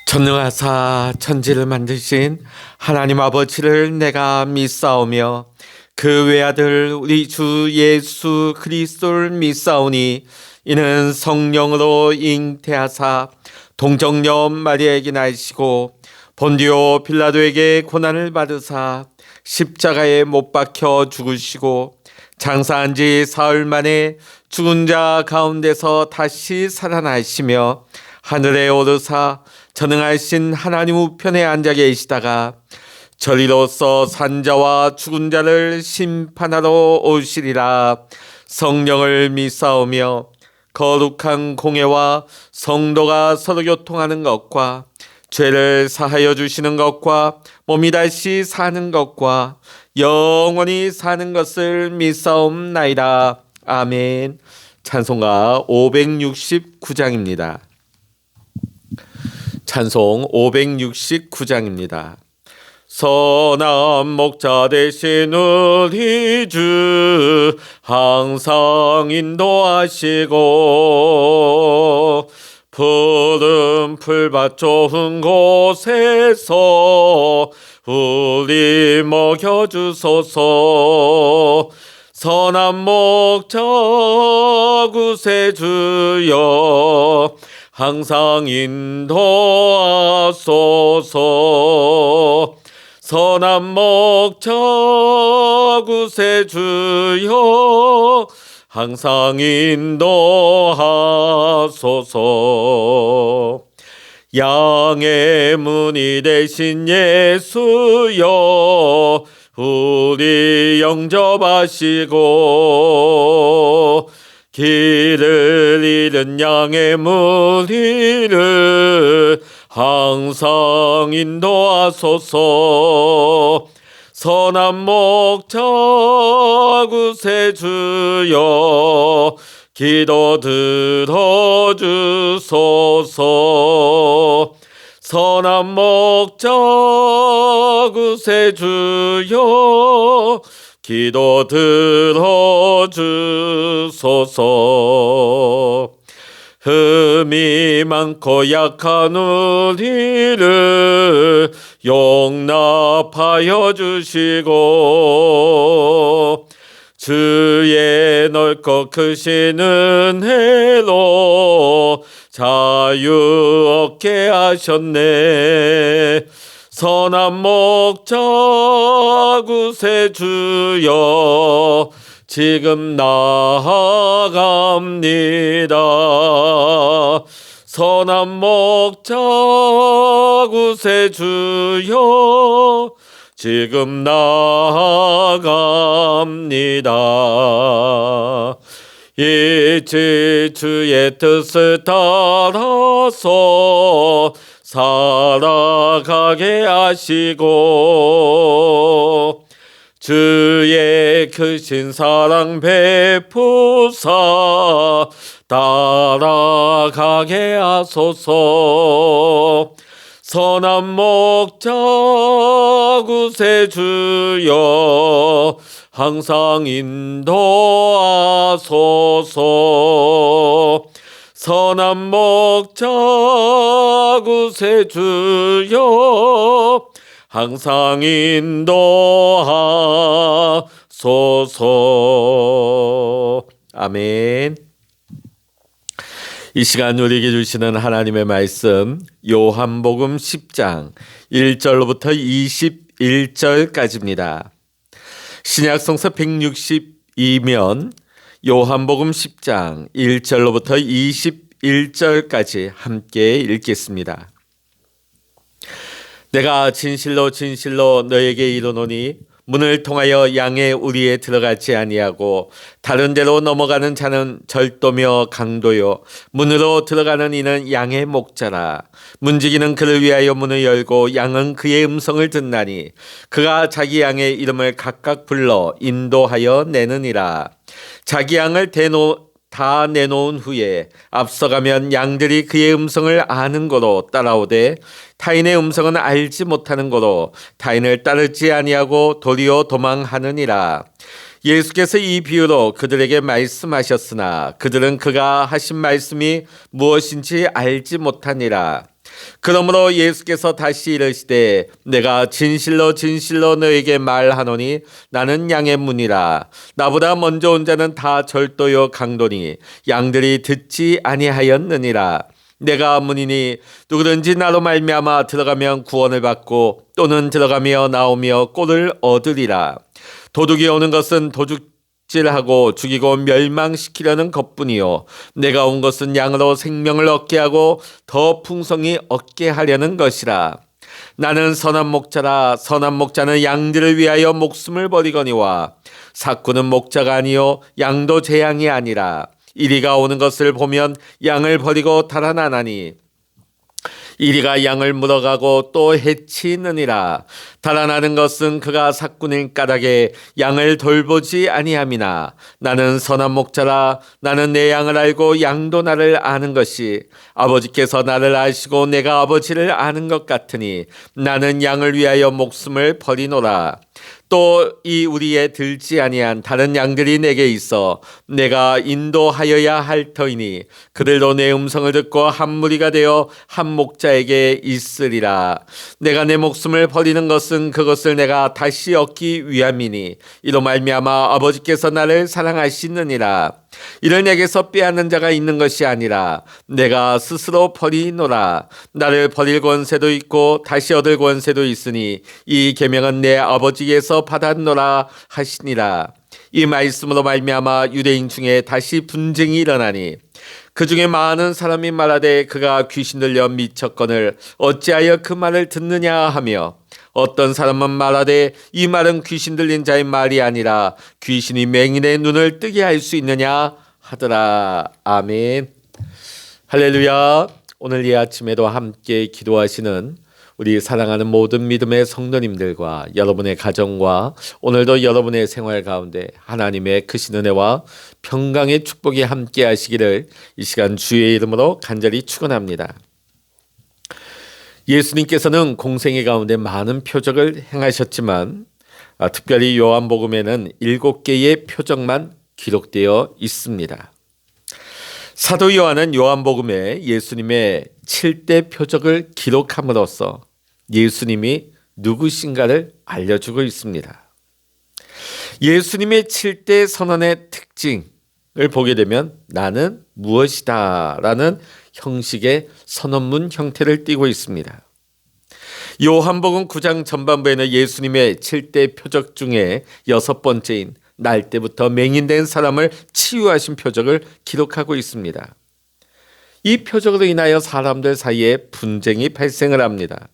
전능하사 천지를 만드신 하나님 아버지를 내가 믿사오며 그 외아들 우리 주 예수 그리스도를 믿사오니 이는 성령으로 잉태하사 동정녀 마리아에게 나시고 본디오 빌라도에게 고난을 받으사 십자가에 못 박혀 죽으시고 장사한 지 사흘 만에 죽은 자 가운데서 다시 살아나시며 하늘에 오르사 전능하신 하나님 우편에 앉아 계시다가 저리로서 산자와 죽은 자를 심판하러 오시리라. 성령을 믿사오며 거룩한 공회와 성도가 서로 교통하는 것과 죄를 사하여 주시는 것과 몸이 다시 사는 것과 영원히 사는 것을 믿사옵나이다. 아멘. 찬송가 569장입니다. 찬송 569장입니다. 선한 목자 되신 우리 주 항상 인도하시고 푸른 풀밭 좋은 곳에서 우리 먹여주소서. 선한 목자 구세주여 항상 인도하소서. 선한 목자 구세주여 항상 인도하소서. 양의 문이 되신 예수여 우리 영접하시고 길을 잃은 양의 무리를 항상 인도하소서. 선한 목자 구세주여 기도 들어주소서. 선한 목자 구세주여 기도 들어주소서. 흠이 많고 약한 우리를 용납하여 주시고 주의 넓고 크신 은혜로 자유 얻게 하셨네. 선한 목자 구세주여 지금 나아갑니다. 선한 목자 구세주여 지금 나아갑니다. 일찍 주의 뜻을 따라서 살아가게 하시고 주의 크신 사랑 베푸사 따라가게 하소서. 선한 목자 구세주여 항상 인도하소서. 선한 목자 구세주여 항상 인도하소서. 아멘. 이 시간 우리에게 주시는 하나님의 말씀 요한복음 10장 1절로부터 21절까지입니다. 신약성서 162면 요한복음 10장 1절로부터 21절까지 함께 읽겠습니다. 내가 진실로 진실로 너에게 이르노니 문을 통하여 양의 우리에 들어가지 아니하고 다른 데로 넘어가는 자는 절도며 강도요 문으로 들어가는 이는 양의 목자라. 문지기는 그를 위하여 문을 열고 양은 그의 음성을 듣나니 그가 자기 양의 이름을 각각 불러 인도하여 내느니라. 자기 양을 다 내놓은 후에 앞서가면 양들이 그의 음성을 아는 거로 따라오되 타인의 음성은 알지 못하는 거로 타인을 따르지 아니하고 도리어 도망하느니라. 예수께서 이 비유로 그들에게 말씀하셨으나 그들은 그가 하신 말씀이 무엇인지 알지 못하니라. 그러므로 예수께서 다시 이르시되 내가 진실로 진실로 너에게 말하노니 나는 양의 문이라. 나보다 먼저 온 자는 다 절도요 강도니 양들이 듣지 아니하였느니라. 내가 문이니 누구든지 나로 말미암아 들어가면 구원을 받고 또는 들어가며 나오며 꼴을 얻으리라. 도둑이 오는 것은 도둑질하고 죽이고 멸망시키려는 것뿐이요 내가 온 것은 양으로 생명을 얻게 하고 더 풍성히 얻게 하려는 것이라. 나는 선한 목자라. 선한 목자는 양들을 위하여 목숨을 버리거니와 삭구는 목자가 아니요 양도 제 양이 아니라. 이리가 오는 것을 보면 양을 버리고 달아나나니 이리가 양을 물어가고 또 해치느니라. 달아나는 것은 그가 삭군일 까닭에 양을 돌보지 아니함이나 나는 선한 목자라. 나는 내 양을 알고 양도 나를 아는 것이 아버지께서 나를 아시고 내가 아버지를 아는 것 같으니 나는 양을 위하여 목숨을 버리노라. 또 이 우리에 들지 아니한 다른 양들이 내게 있어 내가 인도하여야 할 터이니 그들도 내 음성을 듣고 한 무리가 되어 한 목자에게 있으리라. 내가 내 목숨을 버리는 것은 그것을 내가 다시 얻기 위함이니 이로 말미암아 아버지께서 나를 사랑하시느니라. 이를 내게서 빼앗는 자가 있는 것이 아니라 내가 스스로 버리노라. 나를 버릴 권세도 있고 다시 얻을 권세도 있으니 이 계명은 내 아버지께서 받았노라 하시니라. 이 말씀으로 말미암아 유대인 중에 다시 분쟁이 일어나니 그 중에 많은 사람이 말하되 그가 귀신 들려 미쳤거늘 어찌하여 그 말을 듣느냐 하며 어떤 사람은 말하되 이 말은 귀신 들린 자의 말이 아니라 귀신이 맹인의 눈을 뜨게 할 수 있느냐 하더라. 아멘. 할렐루야. 오늘 이 아침에도 함께 기도하시는 우리 사랑하는 모든 믿음의 성도님들과 여러분의 가정과 오늘도 여러분의 생활 가운데 하나님의 크신 은혜와 평강의 축복이 함께 하시기를 이 시간 주의 이름으로 간절히 축원합니다. 예수님께서는 공생애 가운데 많은 표적을 행하셨지만 특별히 요한복음에는 7개의 표적만 기록되어 있습니다. 사도 요한은 요한복음에 예수님의 7대 표적을 기록함으로써 예수님이 누구신가를 알려주고 있습니다. 예수님의 7대 선언의 특징을 보게 되면 나는 무엇이다 라는 형식의 선언문 형태를 띠고 있습니다. 요한복음 9장 전반부에는 예수님의 7대 표적 중에 6번째인 날 때부터 맹인된 사람을 치유하신 표적을 기록하고 있습니다. 이 표적으로 인하여 사람들 사이에 분쟁이 발생을 합니다.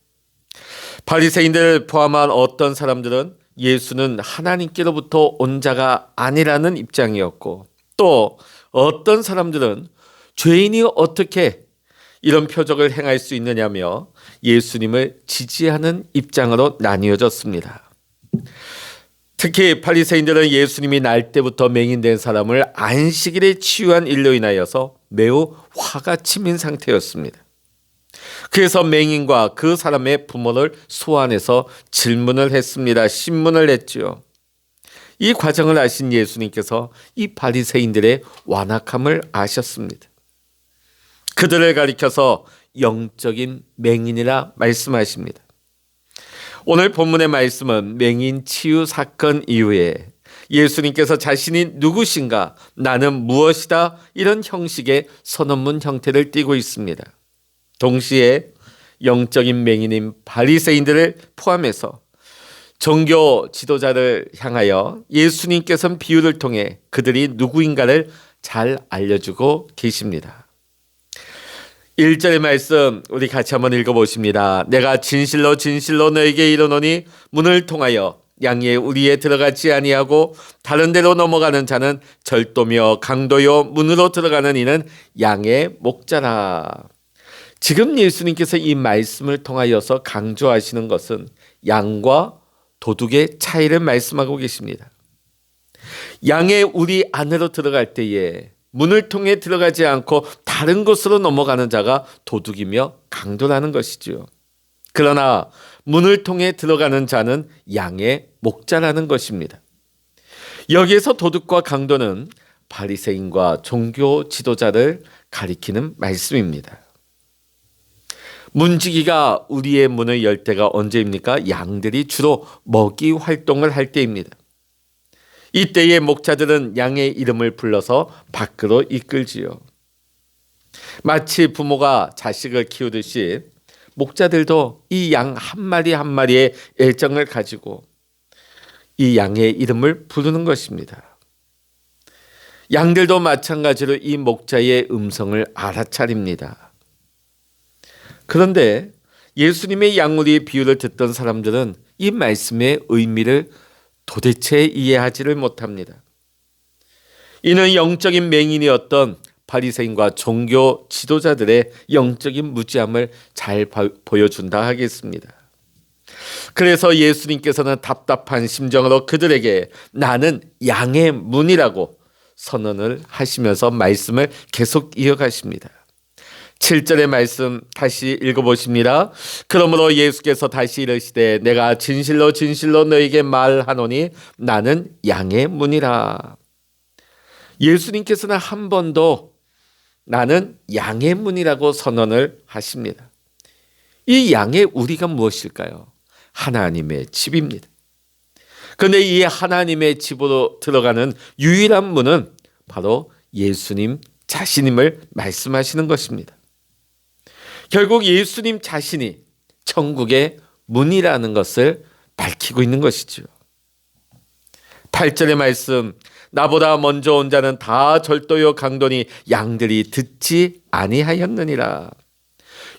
바리새인들을 포함한 어떤 사람들은 예수는 하나님께로부터 온 자가 아니라는 입장이었고 또 어떤 사람들은 죄인이 어떻게 이런 표적을 행할 수 있느냐며 예수님을 지지하는 입장으로 나뉘어졌습니다. 특히 바리새인들은 예수님이 날 때부터 맹인된 사람을 안식일에 치유한 일로 인하여서 매우 화가 치민 상태였습니다. 그래서 맹인과 그 사람의 부모를 소환해서 질문을 했습니다. 신문을 냈지요. 이 과정을 아신 예수님께서 이 바리새인들의 완악함을 아셨습니다. 그들을 가리켜서 영적인 맹인이라 말씀하십니다. 오늘 본문의 말씀은 맹인 치유 사건 이후에 예수님께서 자신이 누구신가, 나는 무엇이다 이런 형식의 선언문 형태를 띠고 있습니다. 동시에 영적인 맹인인 바리새인들을 포함해서 종교 지도자를 향하여 예수님께서는 비유를 통해 그들이 누구인가를 잘 알려주고 계십니다. 1절의 말씀 우리 같이 한번 읽어보십니다. 내가 진실로 진실로 너에게 이르노니 문을 통하여 양의 우리에 들어가지 아니하고 다른 데로 넘어가는 자는 절도며 강도요 문으로 들어가는 이는 양의 목자라. 지금 예수님께서 이 말씀을 통하여서 강조하시는 것은 양과 도둑의 차이를 말씀하고 계십니다. 양의 우리 안으로 들어갈 때에 문을 통해 들어가지 않고 다른 곳으로 넘어가는 자가 도둑이며 강도라는 것이지요. 그러나 문을 통해 들어가는 자는 양의 목자라는 것입니다. 여기에서 도둑과 강도는 바리새인과 종교 지도자를 가리키는 말씀입니다. 문지기가 우리의 문을 열 때가 언제입니까? 양들이 주로 먹이 활동을 할 때입니다. 이때의 목자들은 양의 이름을 불러서 밖으로 이끌지요. 마치 부모가 자식을 키우듯이 목자들도 이 양 한 마리 한 마리의 애정을 가지고 이 양의 이름을 부르는 것입니다. 양들도 마찬가지로 이 목자의 음성을 알아차립니다. 그런데 예수님의 양우리의 비유를 듣던 사람들은 이 말씀의 의미를 도대체 이해하지를 못합니다. 이는 영적인 맹인이었던 바리새인과 종교 지도자들의 영적인 무지함을 잘 보여준다 하겠습니다. 그래서 예수님께서는 답답한 심정으로 그들에게 나는 양의 문이라고 선언을 하시면서 말씀을 계속 이어가십니다. 7절의 말씀 다시 읽어보십니다. 그러므로 예수께서 다시 이르시되 내가 진실로 진실로 너에게 말하노니 나는 양의 문이라. 예수님께서는 한 번도 나는 양의 문이라고 선언을 하십니다. 이 양의 우리가 무엇일까요? 하나님의 집입니다. 그런데 이 하나님의 집으로 들어가는 유일한 문은 바로 예수님 자신임을 말씀하시는 것입니다. 결국 예수님 자신이 천국의 문이라는 것을 밝히고 있는 것이죠. 8절의 말씀 나보다 먼저 온 자는 다 절도요 강도니 양들이 듣지 아니하였느니라.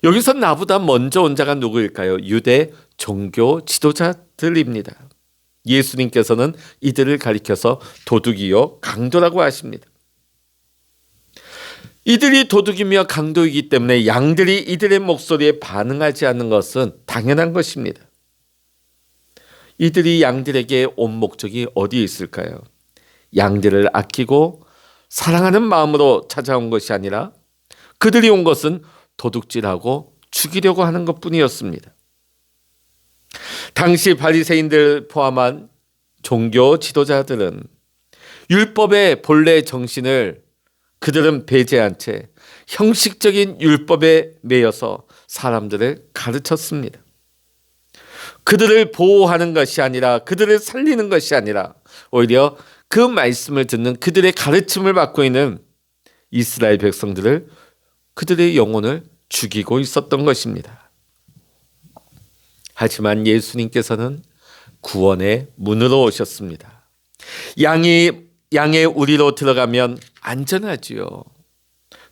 여기서 나보다 먼저 온 자가 누구일까요? 유대 종교 지도자들입니다. 예수님께서는 이들을 가리켜서 도둑이요 강도라고 하십니다. 이들이 도둑이며 강도이기 때문에 양들이 이들의 목소리에 반응하지 않는 것은 당연한 것입니다. 이들이 양들에게 온 목적이 어디에 있을까요? 양들을 아끼고 사랑하는 마음으로 찾아온 것이 아니라 그들이 온 것은 도둑질하고 죽이려고 하는 것뿐이었습니다. 당시 바리새인들 포함한 종교 지도자들은 율법의 본래 정신을 그들은 배제한 채 형식적인 율법에 매여서 사람들을 가르쳤습니다. 그들을 보호하는 것이 아니라 그들을 살리는 것이 아니라 오히려 그 말씀을 듣는 그들의 가르침을 받고 있는 이스라엘 백성들을 그들의 영혼을 죽이고 있었던 것입니다. 하지만 예수님께서는 구원의 문으로 오셨습니다. 양의 우리로 들어가면 안전하지요.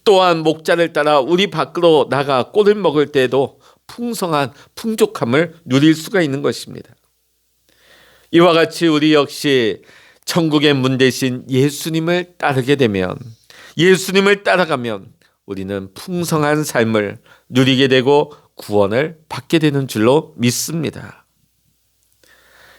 또한 목자를 따라 우리 밖으로 나가 꼴을 먹을 때에도 풍성한 풍족함을 누릴 수가 있는 것입니다. 이와 같이 우리 역시 천국의 문 대신 예수님을 따르게 되면, 예수님을 따라가면 우리는 풍성한 삶을 누리게 되고 구원을 받게 되는 줄로 믿습니다.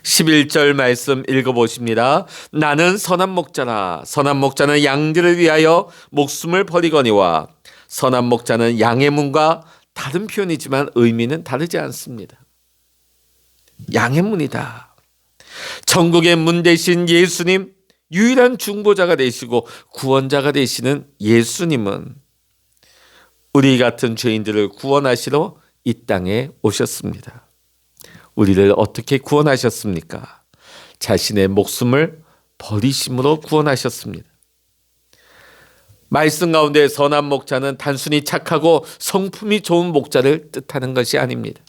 11절 말씀 읽어보십니다. 나는 선한 목자라. 선한 목자는 양들을 위하여 목숨을 버리거니와. 선한 목자는 양의 문과 다른 표현이지만 의미는 다르지 않습니다. 양의 문이다. 천국의 문 대신 예수님, 유일한 중보자가 되시고 구원자가 되시는 예수님은 우리 같은 죄인들을 구원하시러 이 땅에 오셨습니다. 우리를 어떻게 구원하셨습니까? 자신의 목숨을 버리심으로 구원하셨습니다. 말씀 가운데 선한 목자는 단순히 착하고 성품이 좋은 목자를 뜻하는 것이 아닙니다.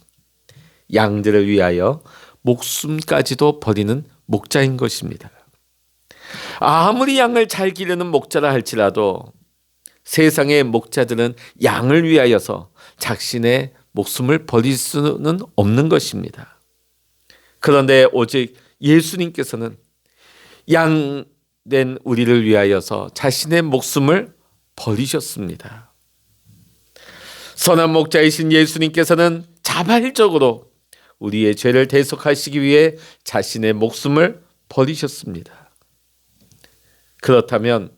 양들을 위하여 목숨까지도 버리는 목자인 것입니다. 아무리 양을 잘 기르는 목자라 할지라도 세상의 목자들은 양을 위하여서 자신의 목숨을 버릴 수는 없는 것입니다. 그런데 오직 예수님께서는 양된 우리를 위하여서 자신의 목숨을 버리셨습니다. 선한 목자이신 예수님께서는 자발적으로 우리의 죄를 대속하시기 위해 자신의 목숨을 버리셨습니다. 그렇다면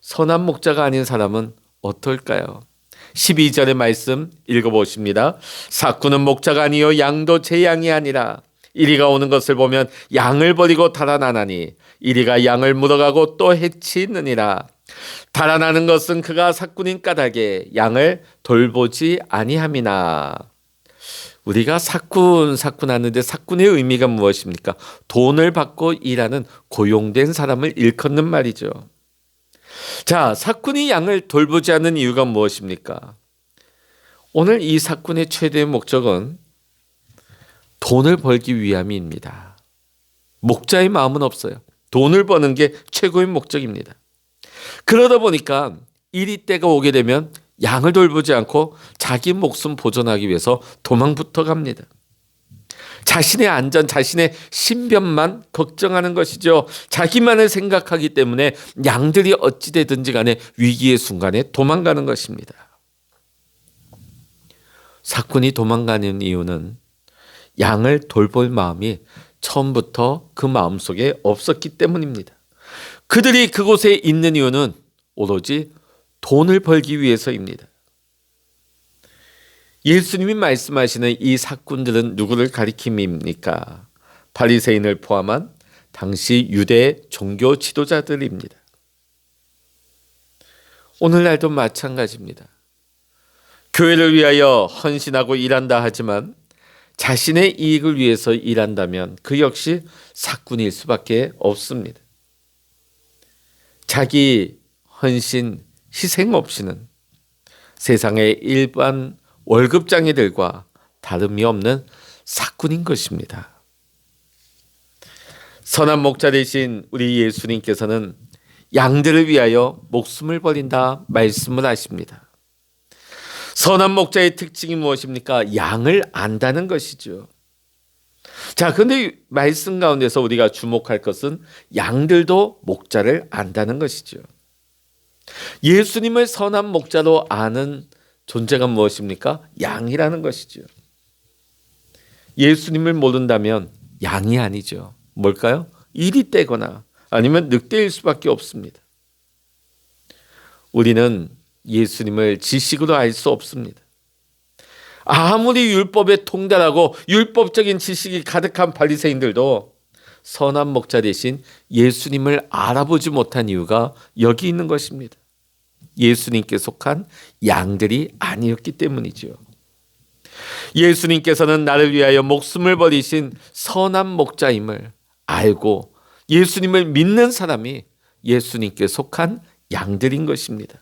선한 목자가 아닌 사람은 어떨까요? 12절의 말씀 읽어보십니다. 삭구는 목자가 아니요 양도 제 양이 아니라 이리가 오는 것을 보면 양을 버리고 달아나나니 이리가 양을 물어가고 또 해치느니라. 달아나는 것은 그가 삭군인 까닭에 양을 돌보지 아니함이나. 우리가 사꾼 하는데 사꾼의 의미가 무엇입니까? 돈을 받고 일하는 고용된 사람을 일컫는 말이죠. 자, 사꾼이 양을 돌보지 않는 이유가 무엇입니까? 오늘 이 사꾼의 최대의 목적은 돈을 벌기 위함입니다. 목자의 마음은 없어요. 돈을 버는 게 최고의 목적입니다. 그러다 보니까 일이 때가 오게 되면 양을 돌보지 않고 자기 목숨 보존하기 위해서 도망부터 갑니다. 자신의 안전, 자신의 신변만 걱정하는 것이죠. 자기만을 생각하기 때문에 양들이 어찌되든지 간에 위기의 순간에 도망가는 것입니다. 사꾼이 도망가는 이유는 양을 돌볼 마음이 처음부터 그 마음속에 없었기 때문입니다. 그들이 그곳에 있는 이유는 오로지 돈을 벌기 위해서입니다. 예수님이 말씀하시는 이 사꾼들은 누구를 가리킴입니까? 바리새인을 포함한 당시 유대 종교 지도자들입니다. 오늘날도 마찬가지입니다. 교회를 위하여 헌신하고 일한다 하지만 자신의 이익을 위해서 일한다면 그 역시 사꾼일 수밖에 없습니다. 자기 헌신, 희생 없이는 세상의 일반 월급장애들과 다름이 없는 사꾼인 것입니다. 선한 목자 되신 우리 예수님께서는 양들을 위하여 목숨을 버린다 말씀을 하십니다. 선한 목자의 특징이 무엇입니까? 양을 안다는 것이죠. 자, 그런데 말씀 가운데서 우리가 주목할 것은 양들도 목자를 안다는 것이죠. 예수님을 선한 목자로 아는 존재가 무엇입니까? 양이라는 것이죠. 예수님을 모른다면 양이 아니죠. 뭘까요? 일이 떼거나 아니면 늑대일 수밖에 없습니다. 우리는 예수님을 지식으로 알 수 없습니다. 아무리 율법에 통달하고 율법적인 지식이 가득한 바리새인들도 선한 목자 대신 예수님을 알아보지 못한 이유가 여기 있는 것입니다. 예수님께 속한 양들이 아니었기 때문이죠. 예수님께서는 나를 위하여 목숨을 버리신 선한 목자임을 알고 예수님을 믿는 사람이 예수님께 속한 양들인 것입니다.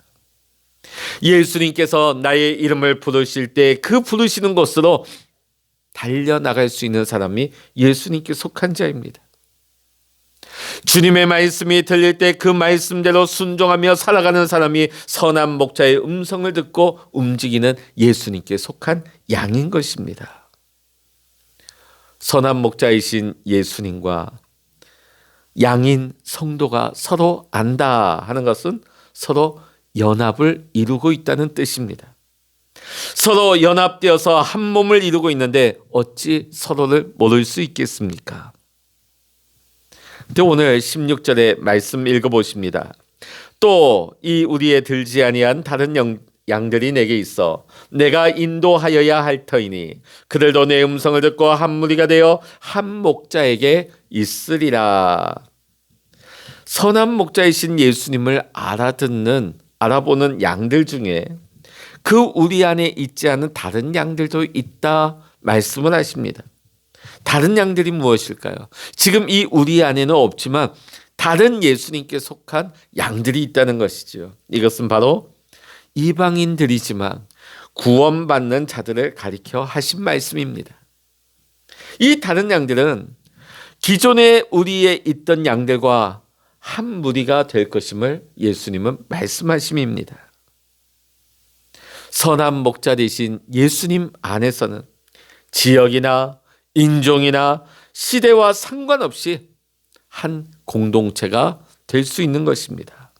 예수님께서 나의 이름을 부르실 때 그 부르시는 곳으로 달려나갈 수 있는 사람이 예수님께 속한 자입니다. 주님의 말씀이 들릴 때 그 말씀대로 순종하며 살아가는 사람이 선한 목자의 음성을 듣고 움직이는 예수님께 속한 양인 것입니다. 선한 목자이신 예수님과 양인 성도가 서로 안다 하는 것은 서로 연합을 이루고 있다는 뜻입니다. 서로 연합되어서 한 몸을 이루고 있는데 어찌 서로를 모를 수 있겠습니까? 근데 오늘 16절의 말씀 읽어보십니다. 또 이 우리에 들지 아니한 다른 양들이 내게 있어 내가 인도하여야 할 터이니 그들도 내 음성을 듣고 한 무리가 되어 한 목자에게 있으리라. 선한 목자이신 예수님을 알아보는 양들 중에 그 우리 안에 있지 않은 다른 양들도 있다 말씀을 하십니다. 다른 양들이 무엇일까요? 지금 이 우리 안에는 없지만 다른 예수님께 속한 양들이 있다는 것이죠. 이것은 바로 이방인들이지만 구원받는 자들을 가리켜 하신 말씀입니다. 이 다른 양들은 기존에 우리에 있던 양들과 한 무리가 될 것임을 예수님은 말씀하심입니다. 선한 목자 되신 예수님 안에서는 지역이나 인종이나 시대와 상관없이 한 공동체가 될 수 있는 것입니다.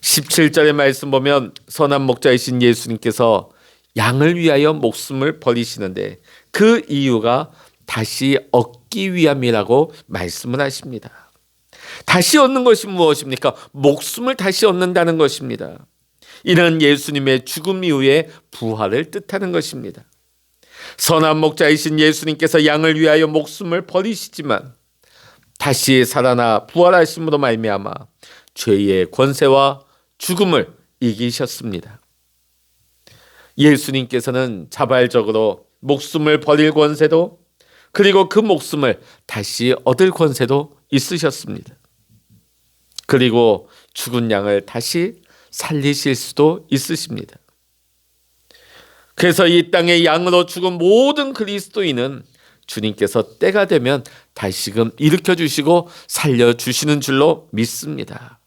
17절의 말씀 보면 선한 목자이신 예수님께서 양을 위하여 목숨을 버리시는데 그 이유가 다시 얻기 위함이라고 말씀을 하십니다. 다시 얻는 것이 무엇입니까? 목숨을 다시 얻는다는 것입니다. 이는 예수님의 죽음 이후의 부활을 뜻하는 것입니다. 선한 목자이신 예수님께서 양을 위하여 목숨을 버리시지만 다시 살아나 부활하심으로 말미암아 죄의 권세와 죽음을 이기셨습니다. 예수님께서는 자발적으로 목숨을 버릴 권세도, 그리고 그 목숨을 다시 얻을 권세도 있으셨습니다. 그리고 죽은 양을 다시 살리실 수도 있으십니다. 그래서 이 땅의 양으로 죽은 모든 그리스도인은 주님께서 때가 되면 다시금 일으켜 주시고 살려주시는 줄로 믿습니다.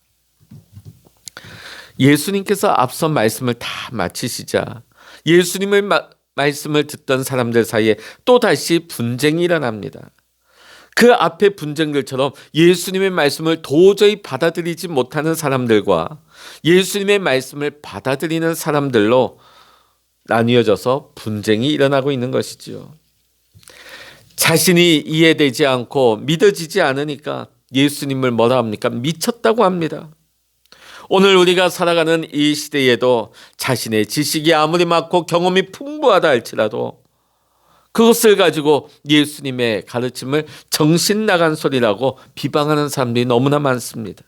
예수님께서 앞선 말씀을 다 마치시자 예수님의 말씀을 듣던 사람들 사이에 또다시 분쟁이 일어납니다. 그 앞의 분쟁들처럼 예수님의 말씀을 도저히 받아들이지 못하는 사람들과 예수님의 말씀을 받아들이는 사람들로 나뉘어져서 분쟁이 일어나고 있는 것이지요. 자신이 이해되지 않고 믿어지지 않으니까 예수님을 뭐라 합니까? 미쳤다고 합니다. 오늘 우리가 살아가는 이 시대에도 자신의 지식이 아무리 많고 경험이 풍부하다 할지라도 그것을 가지고 예수님의 가르침을 정신 나간 소리라고 비방하는 사람들이 너무나 많습니다.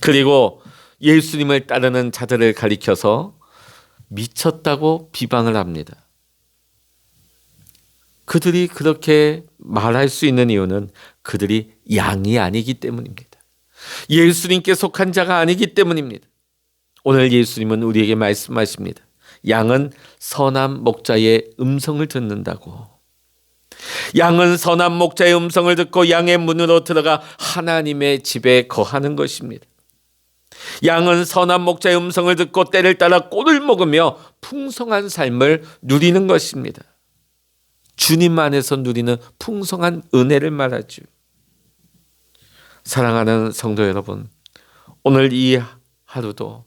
그리고 예수님을 따르는 자들을 가리켜서 미쳤다고 비방을 합니다. 그들이 그렇게 말할 수 있는 이유는 그들이 양이 아니기 때문입니다. 예수님께 속한 자가 아니기 때문입니다. 오늘 예수님은 우리에게 말씀하십니다. 양은 선한 목자의 음성을 듣는다고. 양은 선한 목자의 음성을 듣고 양의 문으로 들어가 하나님의 집에 거하는 것입니다. 양은 선한 목자의 음성을 듣고 때를 따라 꼴을 먹으며 풍성한 삶을 누리는 것입니다. 주님 안에서 누리는 풍성한 은혜를 말하죠. 사랑하는 성도 여러분, 오늘 이 하루도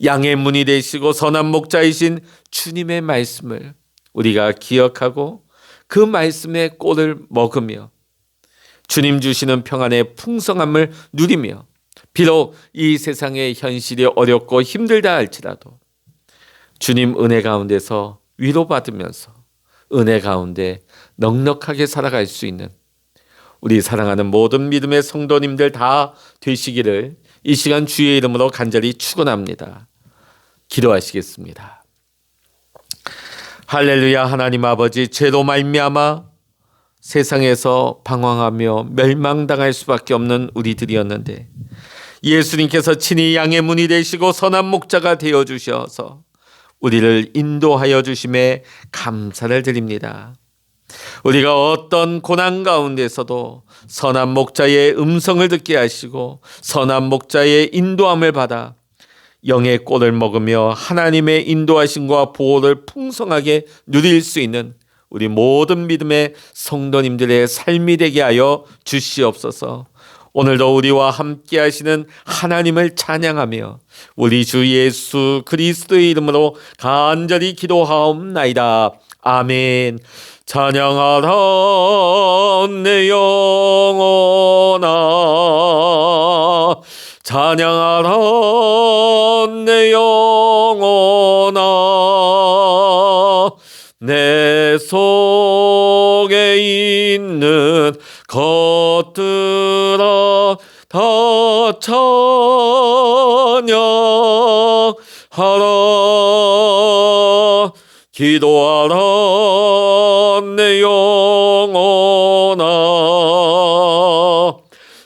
양의 문이 되시고 선한 목자이신 주님의 말씀을 우리가 기억하고 그 말씀의 꼴을 먹으며 주님 주시는 평안의 풍성함을 누리며 비록 이 세상의 현실이 어렵고 힘들다 할지라도 주님 은혜 가운데서 위로받으면서 은혜 가운데 넉넉하게 살아갈 수 있는 우리 사랑하는 모든 믿음의 성도님들 다 되시기를 이 시간 주의 이름으로 간절히 축원합니다. 기도하시겠습니다. 할렐루야. 하나님 아버지, 죄로 말미암아 세상에서 방황하며 멸망당할 수밖에 없는 우리들이었는데 예수님께서 친히 양의 문이 되시고 선한 목자가 되어주셔서 우리를 인도하여 주심에 감사를 드립니다. 우리가 어떤 고난 가운데서도 선한 목자의 음성을 듣게 하시고 선한 목자의 인도함을 받아 영의 꼴을 먹으며 하나님의 인도하심과 보호를 풍성하게 누릴 수 있는 우리 모든 믿음의 성도님들의 삶이 되게 하여 주시옵소서. 오늘도 우리와 함께 하시는 하나님을 찬양하며 우리 주 예수 그리스도의 이름으로 간절히 기도하옵나이다. 아멘. 찬양하라 내 영혼아, 찬양하라 내 영혼아, 내 속에 있는 것들아 다 찬양하라. 기도하라 내 영혼아,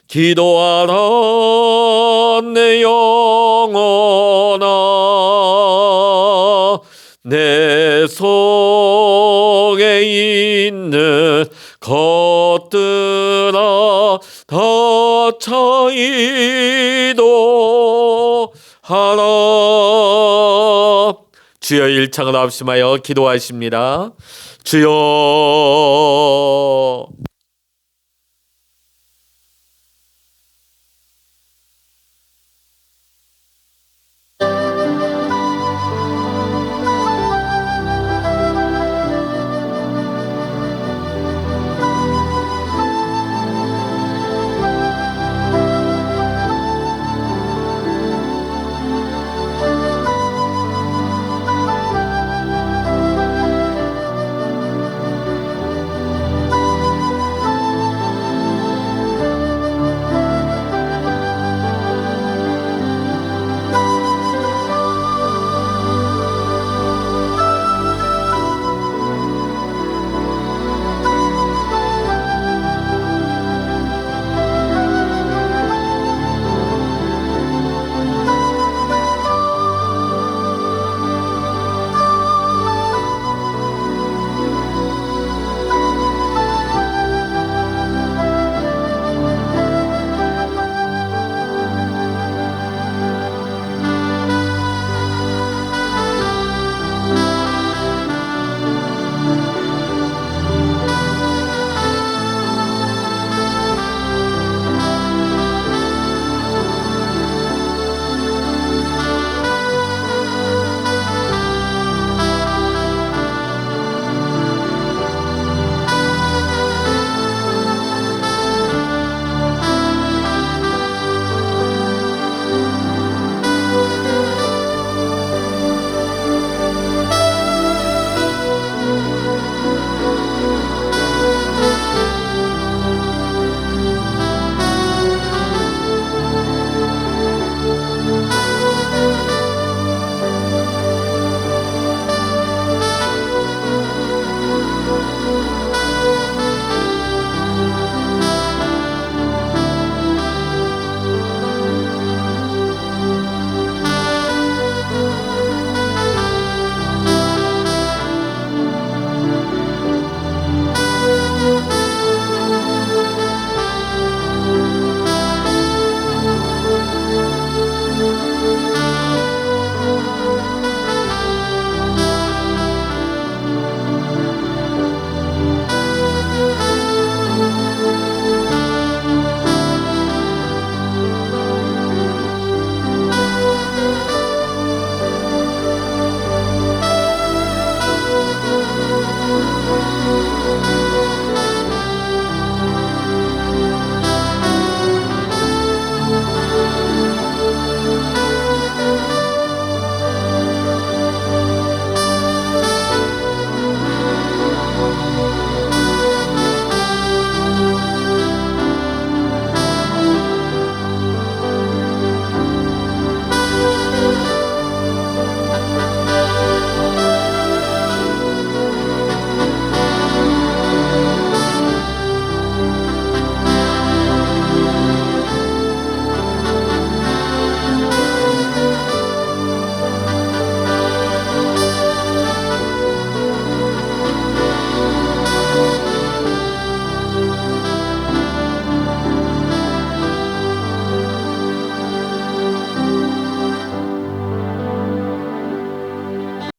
기도하라 내 영혼아, 내 속에 있는 것들아 다 차이도하라. 주여 일창을 합심하여 기도하십니다. 주여